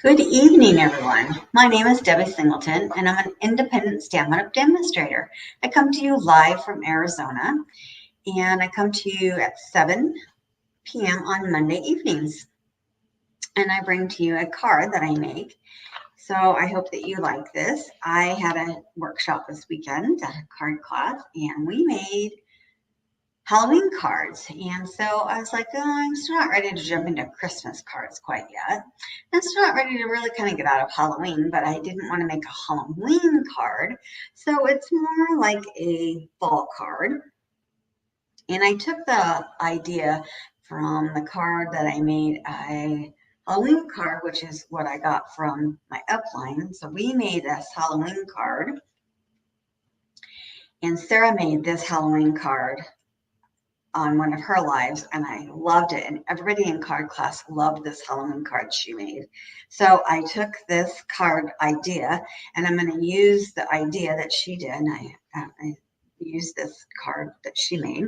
Good evening, everyone. My name is Debbie Singleton, and I'm an independent stamp demonstrator. I come to you live from Arizona, and I come to you at 7 p.m. on Monday evenings. And I bring to you a card that I make. So I hope that you like this. I had a workshop this weekend, a card class, and we made Halloween cards. And so I was like, oh, I'm still not ready to jump into Christmas cards quite yet. I'm still not ready to really kind of get out of Halloween, but I didn't want to make a Halloween card. So it's more like a fall card. And I took the idea from the card that I made a Halloween card, which is what I got from my upline. So we made this Halloween card. And Sarah made this Halloween card on one of her lives, and I loved it, and everybody in card class loved this Halloween card she made. So I took this card idea, and I'm going to use the idea that she did. I used this card that she made,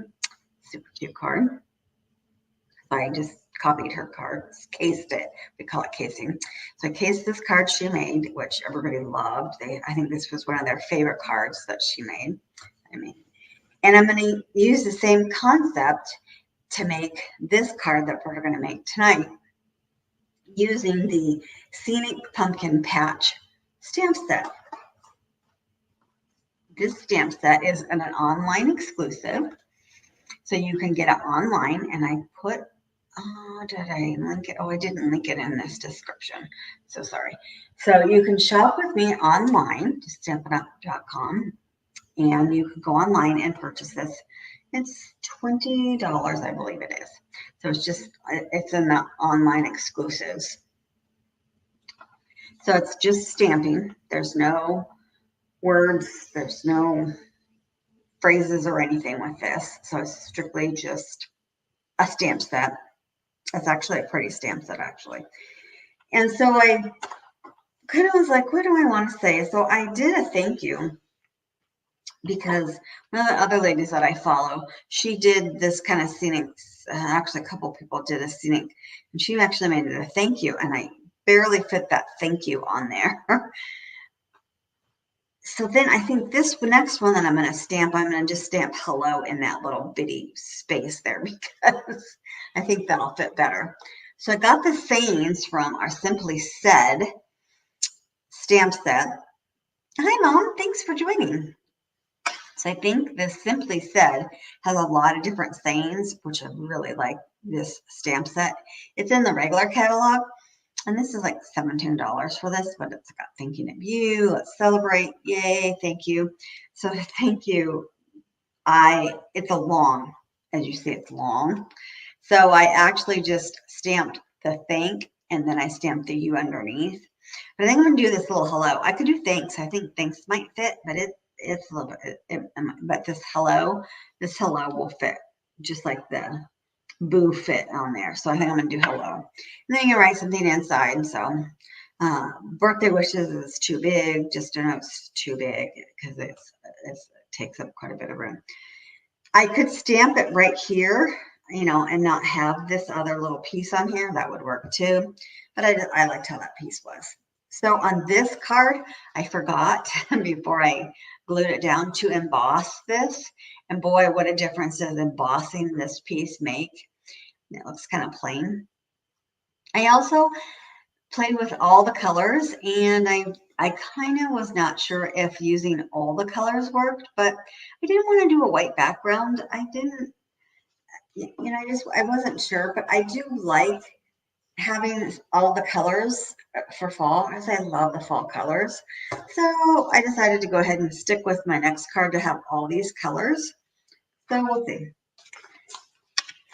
super cute card. I just copied her card, cased it. We call it casing. So I cased this card she made, which everybody loved. I think this was one of their favorite cards that she made. And I'm going to use the same concept to make this card that we're going to make tonight using the Scenic Pumpkin Patch stamp set. This stamp set is an online exclusive, so you can get it online. And I put, did I link it? Oh, I didn't link it in this description. So sorry. So you can shop with me online, stampinup.com. And you can go online and purchase this. It's $20, I believe it is. So it's in the online exclusives. So it's just stamping. There's no words, there's no phrases or anything with this. So it's strictly just a stamp set. It's actually a pretty stamp set, actually. And so I kind of was like, what do I want to say? So I did a thank you, because one of the other ladies that I follow, she did this kind of scenic, actually a couple people did a scenic, and she actually made it a thank you, and I barely fit that thank you on there. So then I think this next one that I'm going to stamp, I'm going to just stamp hello in that little bitty space there, because I think that'll fit better. So I got the sayings from our Simply Said stamp set. Hi, Mom. Thanks for joining. So I think this Simply Said has a lot of different sayings, which I really like this stamp set. It's in the regular catalog, and this is like $17 for this, but it's got thinking of you, let's celebrate, yay, thank you. So thank you. It's a long, as you see, it's long. So I actually just stamped the thank, and then I stamped the you underneath. But I think I'm going to do this little hello. I could do thanks. I think thanks might fit, but it's a little bit, but this hello will fit just like the boo fit on there. So I think I'm going to do hello. And then you can write something inside. So birthday wishes is too big. Just don't know it's too big because it takes up quite a bit of room. I could stamp it right here, and not have this other little piece on here. That would work too. But I liked how that piece was. So on this card, I forgot before I glued it down to emboss this. And boy, what a difference does embossing this piece make. It looks kind of plain. I also played with all the colors, and I kind of was not sure if using all the colors worked, but I didn't want to do a white background. I didn't, I wasn't sure, but I do like having all the colors for fall, because I love the fall colors. So I decided to go ahead and stick with my next card to have all these colors. So we'll see.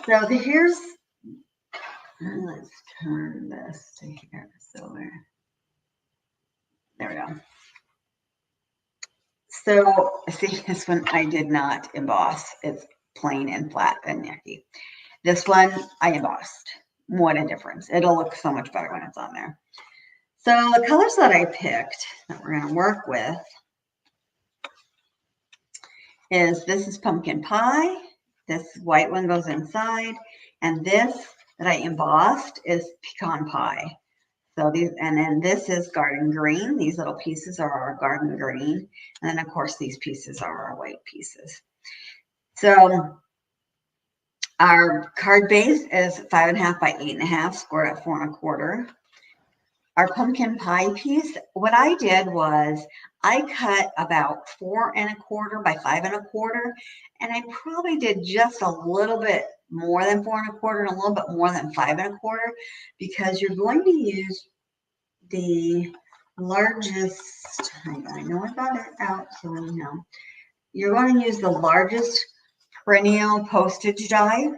So here's, let's turn this to here, silver. There we go. So see, this one I did not emboss. It's plain and flat and yucky. This one I embossed. What a difference. It'll look so much better when it's on there. So the colors that I picked that we're going to work with is, this is pumpkin pie. This white one goes inside. And this that I embossed is pecan pie. So these, and then this is garden green. These little pieces are our garden green. And then of course these pieces are our white pieces. So our card base is 5.5 by 8.5, scored at 4 1/4. Our pumpkin pie piece, what I did was I cut about 4 1/4 by 5 1/4, and I probably did just a little bit more than 4 1/4 and a little bit more than 5 1/4, because you're going to use the largest, I know I got it out, so you know, you're going to use the largest perennial postage die.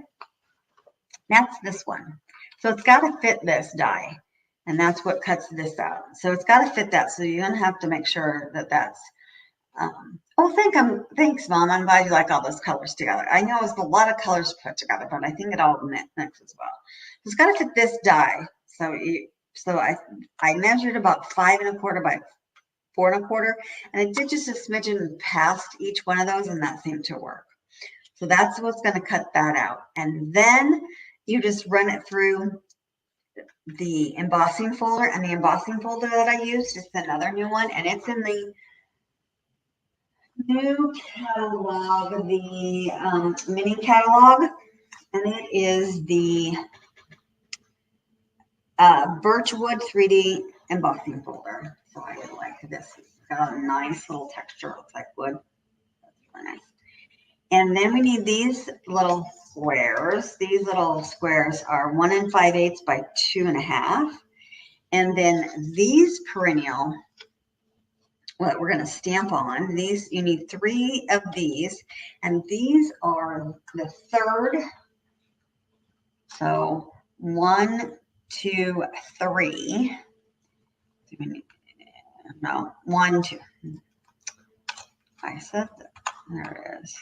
That's this one. So it's got to fit this die. And that's what cuts this out. So it's got to fit that. So you're going to have to make sure that that's, thanks, Mom. I'm glad you like all those colors together. I know it's a lot of colors put together, but I think it all mixes well. So it's got to fit this die. So I measured about 5 1/4 by 4 1/4, and I did just a smidgen past each one of those, and that seemed to work. So that's what's going to cut that out. And then you just run it through the embossing folder, and the embossing folder that I used is another new one, and it's in the new catalog, the mini catalog, and it is the Birch Wood 3D embossing folder. So I really like this. It's got a nice little texture. It looks like wood. That's really nice. And then we need these little squares. These little squares are 1 5/8 by 2 1/2. And then these perennial, what we're going to stamp on, these, you need 3 of these, and these are the third. So 1, 2, 3. No, 1, 2. I said that. There it is.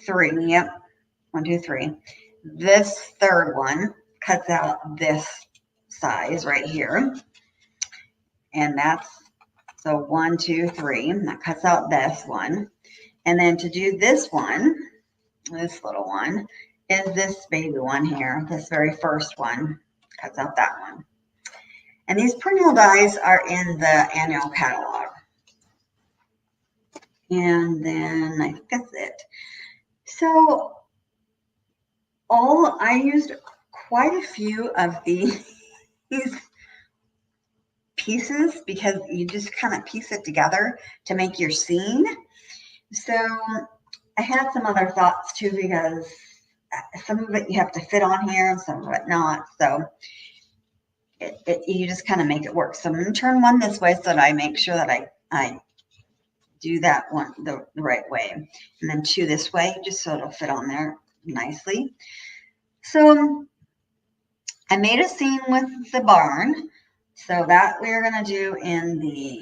3. Yep. 1, 2, 3. This third one cuts out this size right here. And that's, so 1, 2, 3. That cuts out this one. And then to do this one, this little one, is this baby one here. This very first one cuts out that one. And these perennial dies are in the annual catalog. And then I think that's it. So I used quite a few of these pieces, because you just kind of piece it together to make your scene. So I had some other thoughts too, because some of it you have to fit on here and some of it not. So you just kind of make it work. So I'm going to turn one this way so that I make sure that I do that one the right way, and then 2 this way, just so it'll fit on there nicely. So I made a scene with the barn. So that we're going to do in the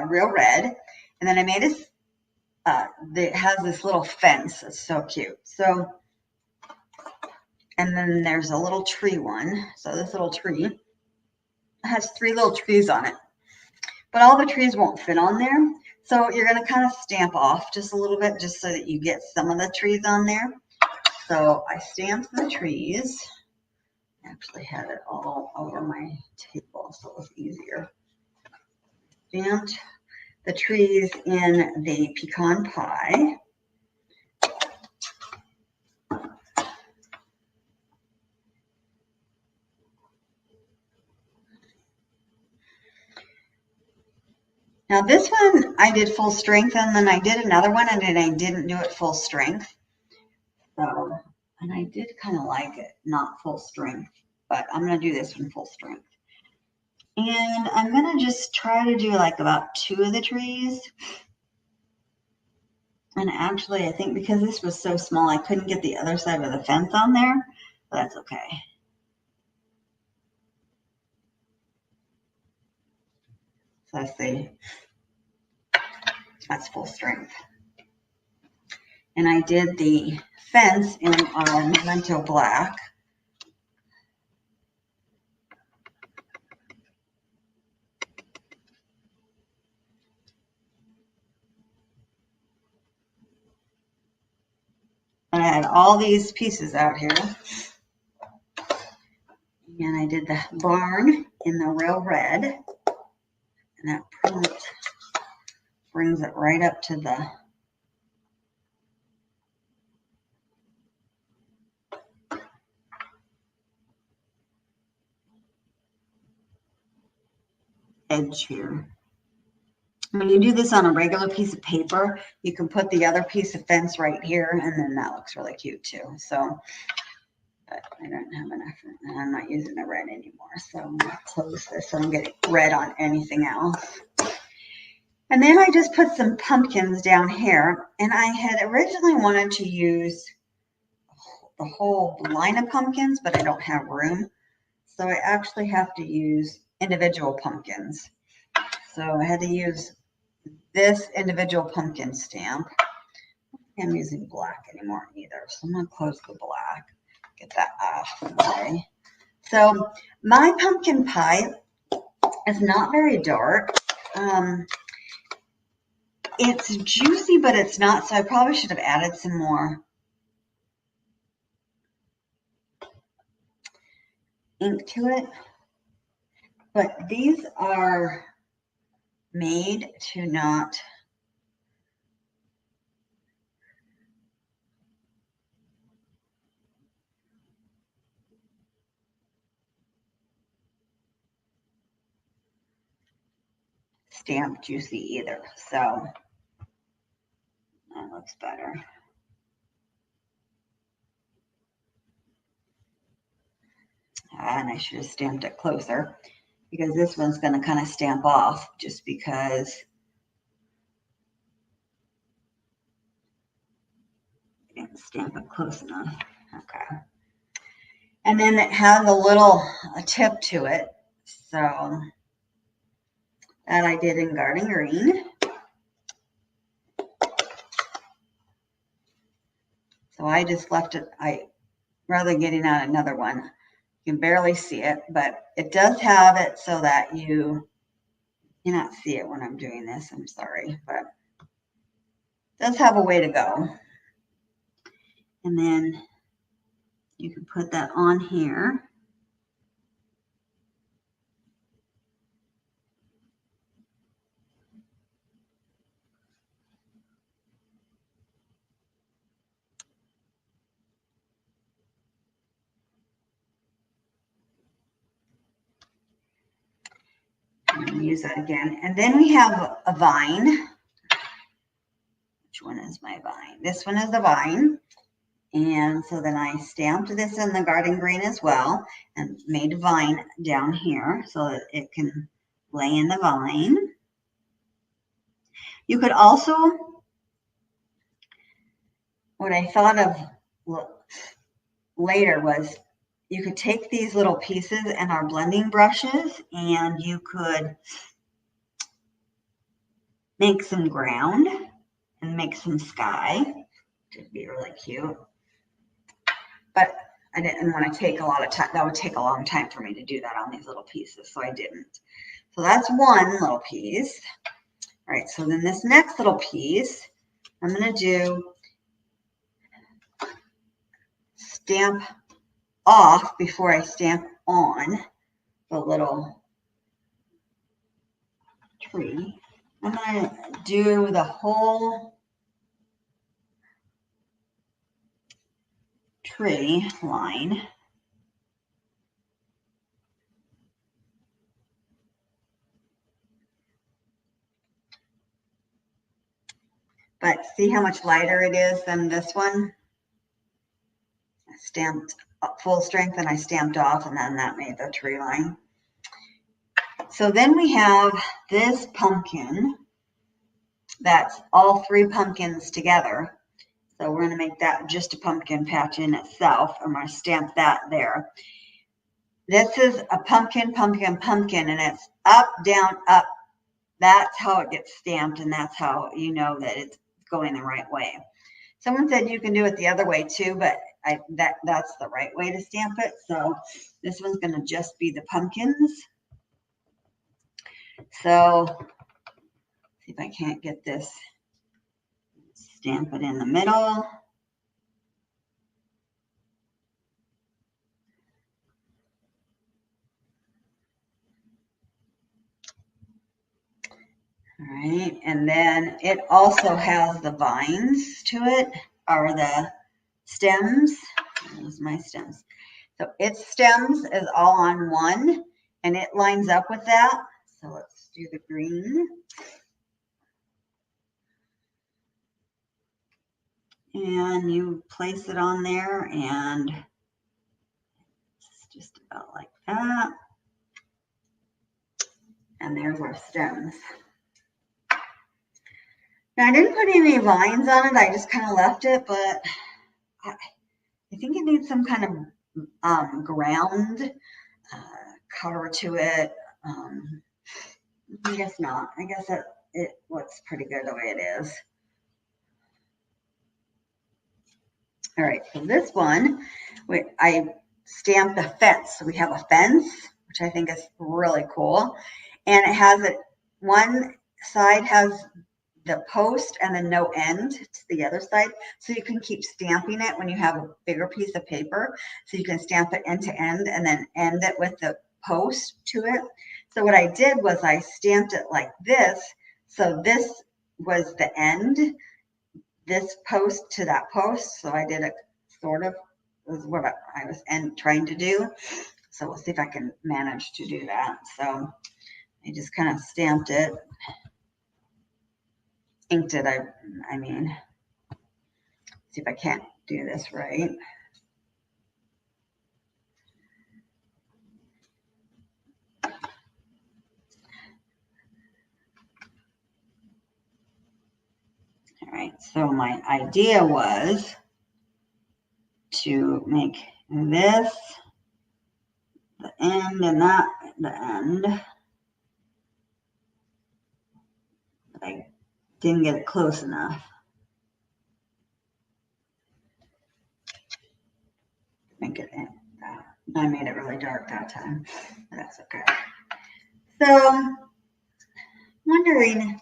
real red. And then I made it has this little fence. It's so cute. So, and then there's a little tree one. So this little tree has 3 little trees on it, but all the trees won't fit on there. So you're going to kind of stamp off just a little bit, just so that you get some of the trees on there. So I stamped the trees. Actually had it all over my table, so it was easier. Stamped the trees in the pecan pie. Now this one I did full strength, and then I did another one and then I didn't do it full strength. So, and I did kind of like it not full strength, but I'm going to do this one full strength. And I'm going to just try to do like about 2 of the trees. And actually, I think because this was so small, I couldn't get the other side of the fence on there, but that's okay. So let's see. That's full strength. And I did the fence in our Memento Black. And I had all these pieces out here. And I did the barn in the real red. And that brings it right up to the edge here. When you do this on a regular piece of paper, you can put the other piece of fence right here, and then that looks really cute too. So, but I don't have enough, and I'm not using the red anymore. So I'm going to close this so I don't get red on anything else. And then I just put some pumpkins down here, and I had originally wanted to use the whole line of pumpkins, but I don't have room. So I actually have to use individual pumpkins. So I had to use this individual pumpkin stamp. I'm using black anymore either. So I'm going to close the black, get that off of the way. So my pumpkin pie is not very dark. It's juicy, but it's not. So I probably should have added some more ink to it. But these are made to not stamp juicy either. So that looks better. And I should have stamped it closer because this one's going to kind of stamp off just because I didn't stamp it close enough. Okay. And then it has a tip to it. So that I did in garden green. So I just left it, rather than getting out another one, you can barely see it, but it does have it so that you cannot see it when I'm doing this. I'm sorry, but it does have a way to go. And then you can put that on here. And use that again. And then we have a vine. Which one is my vine? This one is the vine. And so then I stamped this in the garden green as well and made a vine down here so that it can lay in the vine. You could also, what I thought of later was you could take these little pieces and our blending brushes and you could make some ground and make some sky, which would be really cute. But I didn't want to take a lot of time. That would take a long time for me to do that on these little pieces, so I didn't. So that's one little piece. All right, so then this next little piece, I'm going to do stamp off before I stamp on the little tree. I'm going to do the whole tree line. But see how much lighter it is than this one? I stamped full strength and I stamped off, and then that made the tree line. So then we have this pumpkin. That's all three pumpkins together. So we're going to make that just a pumpkin patch in itself. I'm going to stamp that there. This is a pumpkin, pumpkin, pumpkin, and it's up, down, up. That's how it gets stamped, and that's how you know that it's going the right way. Someone said you can do it the other way too, but that's the right way to stamp it. So this one's going to just be the pumpkins. So see if I can't get this. Stamp it in the middle. All right, and then it also has the vines to it, or the stems. There's my stems. So its stems is all on one, and it lines up with that. So let's do the green. And you place it on there, and it's just about like that. And there's our stems. Now, I didn't put any vines on it. I just kind of left it, but I think it needs some kind of ground cover to it. I guess not. I guess it looks pretty good the way it is. All right, so this one, I stamped the fence. So we have a fence, which I think is really cool. And it has it, one side has the post and then no end to the other side. So you can keep stamping it when you have a bigger piece of paper. So you can stamp it end to end and then end it with the post to it. So what I did was I stamped it like this. So this was the end, this post to that post. So I did a sort of, is what I was trying to do. So we'll see if I can manage to do that. So I just kind of stamped it, inked it, I mean, see if I can't do this right. All right, so my idea was to make this the end and that the end. But I didn't get it close enough. Make it in that. I made it really dark that time, but that's okay. So, wondering,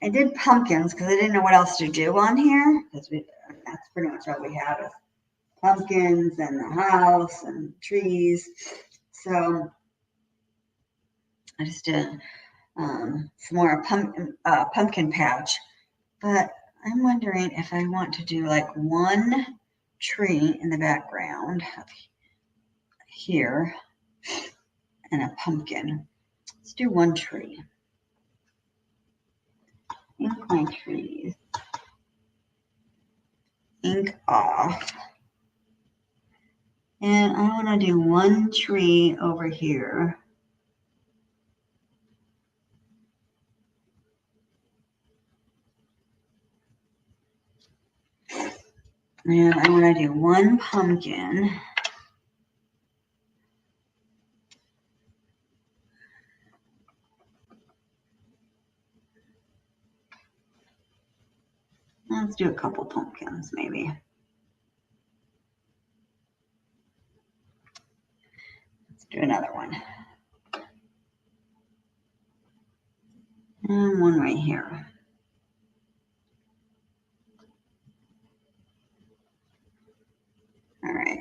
I did pumpkins because I didn't know what else to do on here, because that's pretty much all we have is pumpkins and the house and trees. So I just did some more pumpkin patch, but I'm wondering if I want to do like one tree in the background here and a pumpkin. Let's do one tree. Ink my trees. Ink off. And I want to do one tree over here. And I want to do one pumpkin. Let's do a couple pumpkins, maybe. Let's do another one. And one right here. All right.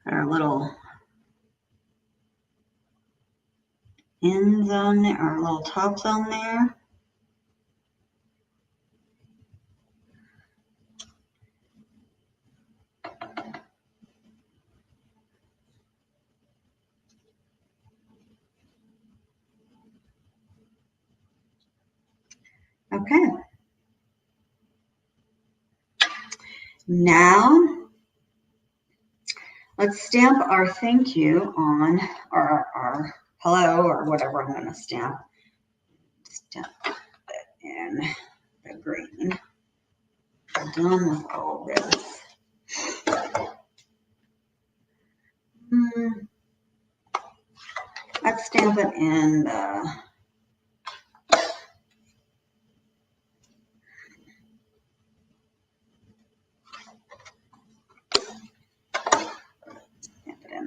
Our little ends on there, our little tops on there. Okay. Now, let's stamp our thank you on our hello or whatever I'm going to stamp. Stamp it in the green. I'm done with all this. Let's stamp it in the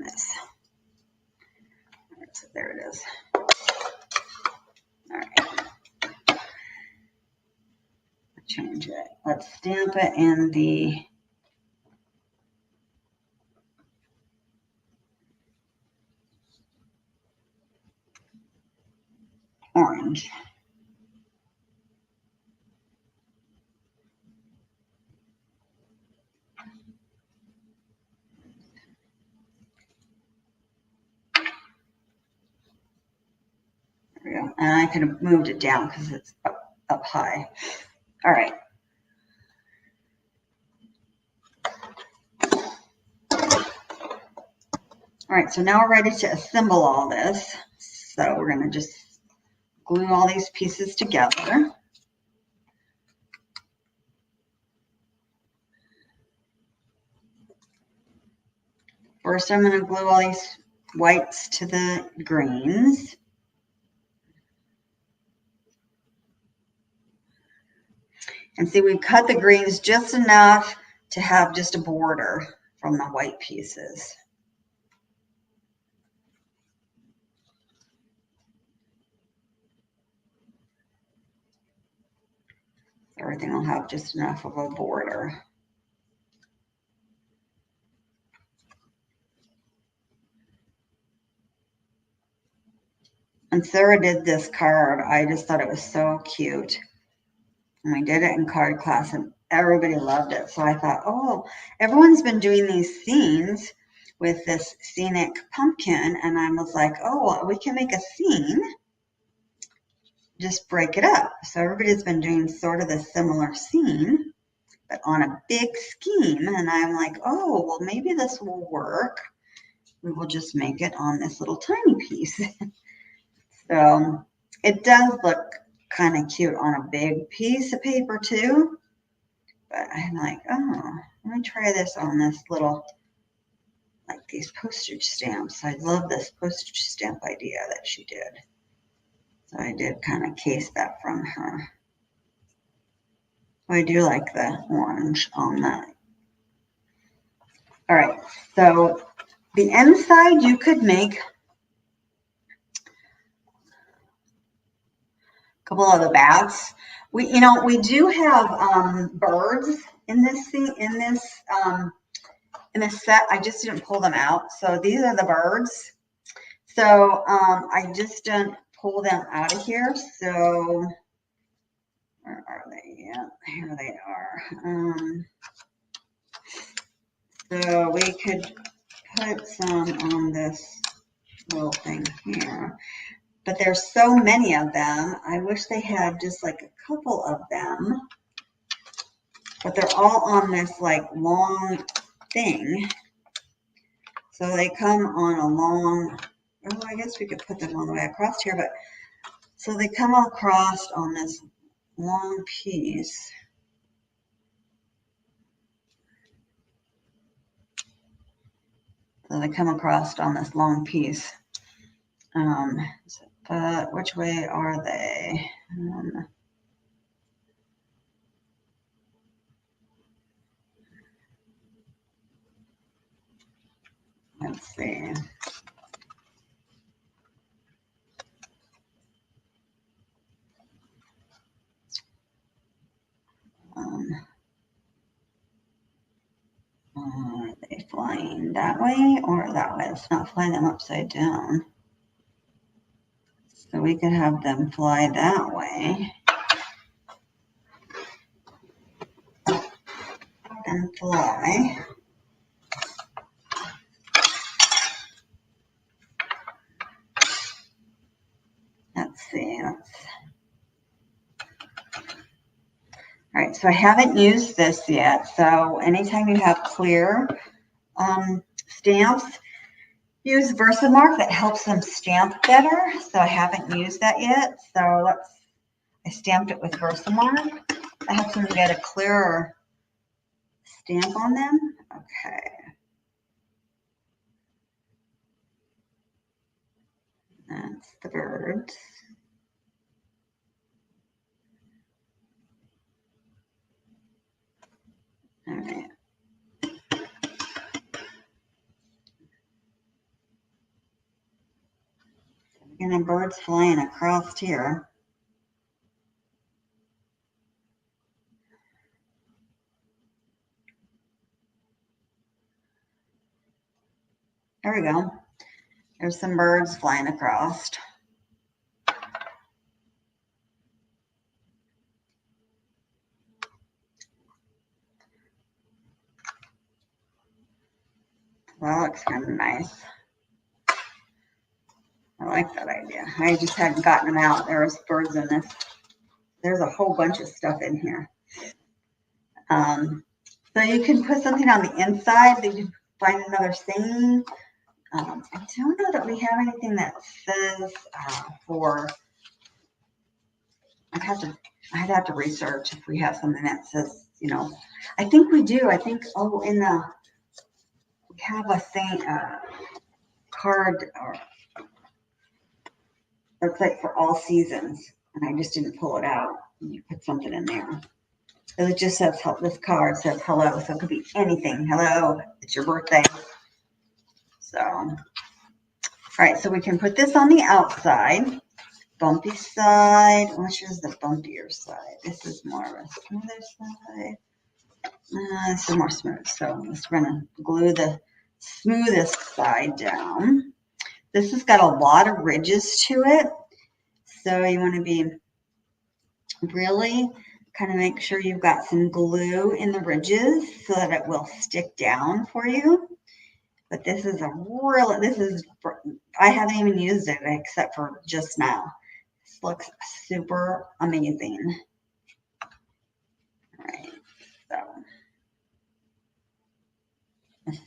this. So there it is. All right. change it. Let's stamp it in the orange. There we go. And I could have moved it down because it's up high. All right. All right, so now we're ready to assemble all this. So we're going to just glue all these pieces together. First, I'm going to glue all these whites to the greens. And see, we cut the greens just enough to have just a border from the white pieces. Everything will have just enough of a border. And Sarah did this card. I just thought it was so cute. And we did it in card class and everybody loved it. So I thought, oh, everyone's been doing these scenes with this Scenic pumpkin. And I was like, oh, we can make a scene. Just break it up. So everybody's been doing sort of a similar scene, but on a big scheme. And I'm like, oh, well, maybe this will work. We will just make it on this little tiny piece. So it does look kind of cute on a big piece of paper too. But I'm like, oh, let me try this on this little, like these postage stamps. I love this postage stamp idea that she did. So I did kind of case that from her. I do like the orange on that. All right, so the inside you could make couple of the bats. We do have birds in this set. I just didn't pull them out. So these are the birds. So I just didn't pull them out of here. So where are they? Yeah, here they are. So we could put some on this little thing here. But there's so many of them. I wish they had just like a couple of them. But they're all on this like long thing. So they come on a long, oh, I guess we could put them all the way across here. But so they come across on this long piece. So they come across on this long piece. But which way are they? Let's see. Are they flying that way or that way? Let's not fly them upside down. So we could have them fly that way. And fly. Let's see. All right, so I haven't used this yet. So anytime you have clear stamps, use Versamark. That helps them stamp better. So I haven't used that yet. So I stamped it with Versamark. That helps them get a clearer stamp on them. Okay. That's the birds. All right. And then birds flying across here. There we go. There's some birds flying across. That looks kind of nice. I like that idea. I just hadn't gotten them out. There was birds in this. There's a whole bunch of stuff in here. So you can put something on the inside that you find another saying. I don't know that we have anything that says for. I'd have to research if we have something that says, you know. I think we do. I think we have a saying card or it's like for all seasons, and I just didn't pull it out. You put something in there. It just says, this card says hello, so it could be anything. Hello, it's your birthday. So, all right, so we can put this on the outside. Bumpy side, which is the bumpier side? This is more of a smoother side. This is more smooth, so we're gonna glue the smoothest side down. This has got a lot of ridges to it, so you want to be really kind of make sure you've got some glue in the ridges so that it will stick down for you. But this is I haven't even used it except for just now. This looks super amazing. All right, so this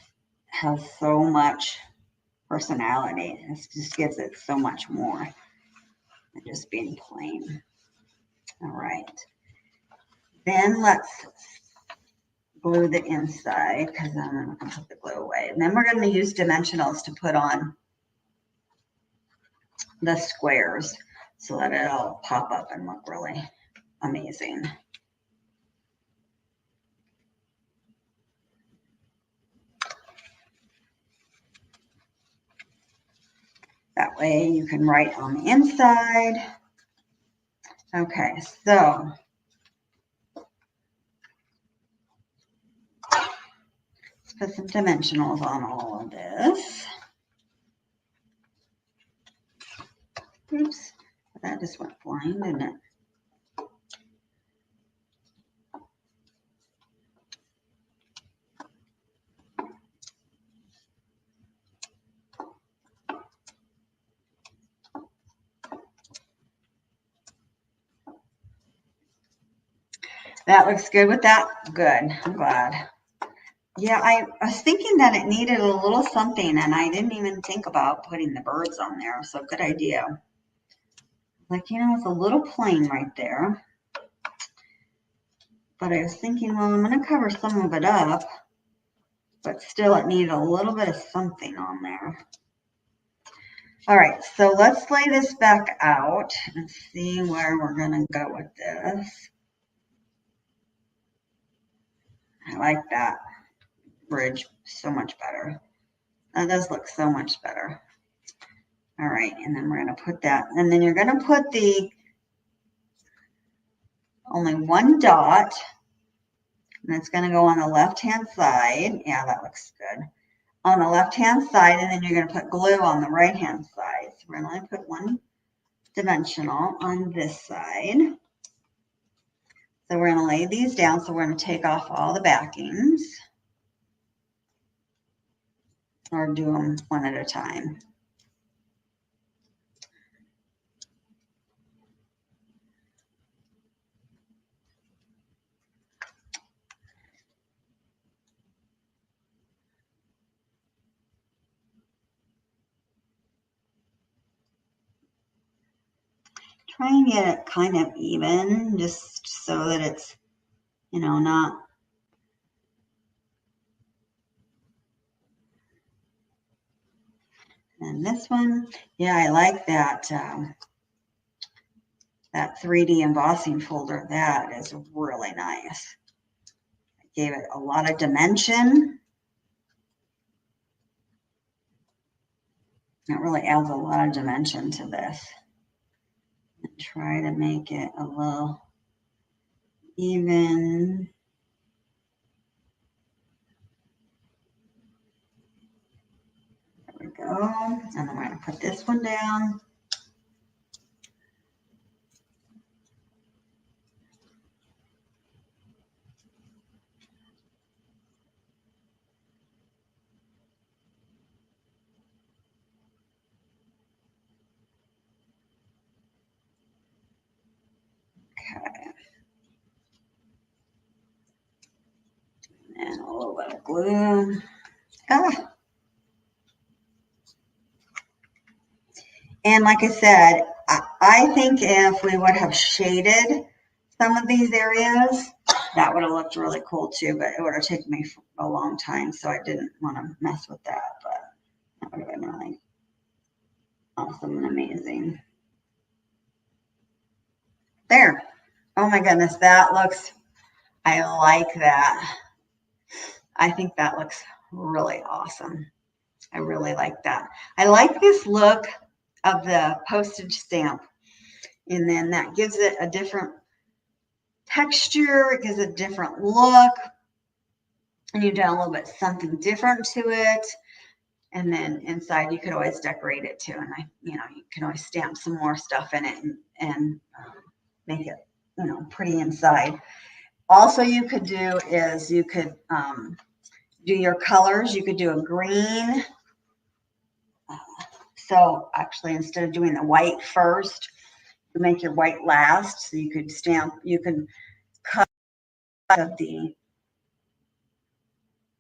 has so much personality. This just gives it so much more than just being plain. All right. Then let's glue the inside because I'm going to put the glue away. And then we're going to use dimensionals to put on the squares so that it'll pop up and look really amazing. That way you can write on the inside. Okay, so let's put some dimensionals on all of this. Oops, that just went flying, didn't it? That looks good with that. Good, I'm glad. Yeah, I was thinking that it needed a little something, and I didn't even think about putting the birds on there, so good idea. Like, you know, it's a little plain right there. But I was thinking, well, I'm going to cover some of it up, but still it needed a little bit of something on there. All right, so let's lay this back out and see where we're going to go with this. I like that bridge so much better. That does look so much better. All right, and then we're going to put that, and then you're going to put the only one dot, and it's going to go on the left-hand side. Yeah, that looks good. On the left-hand side, and then you're going to put glue on the right-hand side. So we're going to put one dimensional on this side. So we're going to lay these down. So we're going to take off all the backings, or do them one at a time. Try and get it kind of even, just so that it's, you know, not. And this one, yeah, I like that. That 3D embossing folder, that is really nice. I gave it a lot of dimension. It really adds a lot of dimension to this. And try to make it a little even. go. And then we're going to put this one down. Okay. And a little bit of glue. Ah. And like I said, I think if we would have shaded some of these areas, that would have looked really cool too, but it would have taken me a long time, so I didn't want to mess with that, but that would have been really awesome and amazing. There. Oh my goodness, that looks, I like that. I think that looks really awesome. I really like that. I like this look of the postage stamp, and then that gives it a different texture, it gives it a different look, and you've done a little bit something different to it. And then inside you could always decorate it too, and you can always stamp some more stuff in it and make it pretty inside. Also, you could do is you could do your colors. You could do a green. So actually, instead of doing the white first, you make your white last. So you could cut of the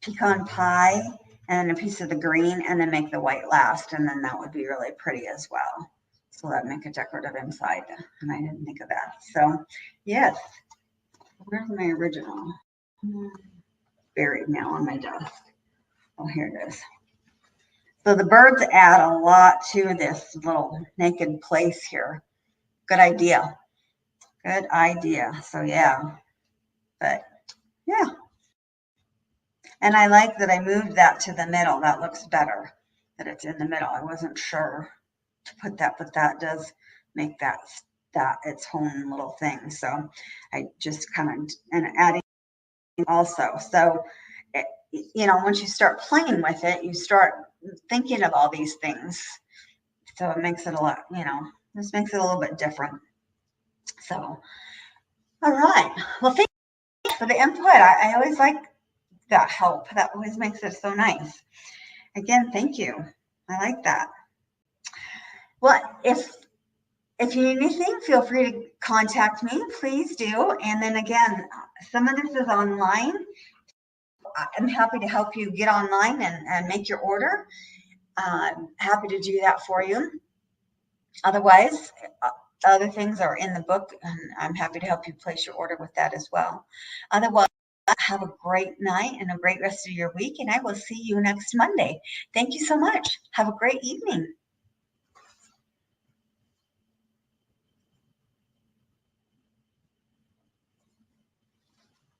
pecan pie and a piece of the green, and then make the white last, and then that would be really pretty as well. So that make a decorative inside, and I didn't think of that. So yes, where's my original? Buried now on my desk. Oh, here it is. So the birds add a lot to this little naked place here. Good idea. Good idea. So yeah, but yeah. And I like that I moved that to the middle. That looks better, that it's in the middle. I wasn't sure to put that, but that does make that its own little thing. So I just kind of, and adding also. So, once you start playing with it, you start thinking of all these things. So it makes it a lot, this makes it a little bit different. So, all right. Well, thank you for the input. I always like that help. That always makes it so nice. Again, thank you. I like that. Well, if you need anything, feel free to contact me. Please do. And then again, some of this is online. I'm happy to help you get online and make your order. Happy to do that for you. Otherwise, other things are in the book, and I'm happy to help you place your order with that as well. Otherwise, have a great night and a great rest of your week, and I will see you next Monday. Thank you so much. Have a great evening.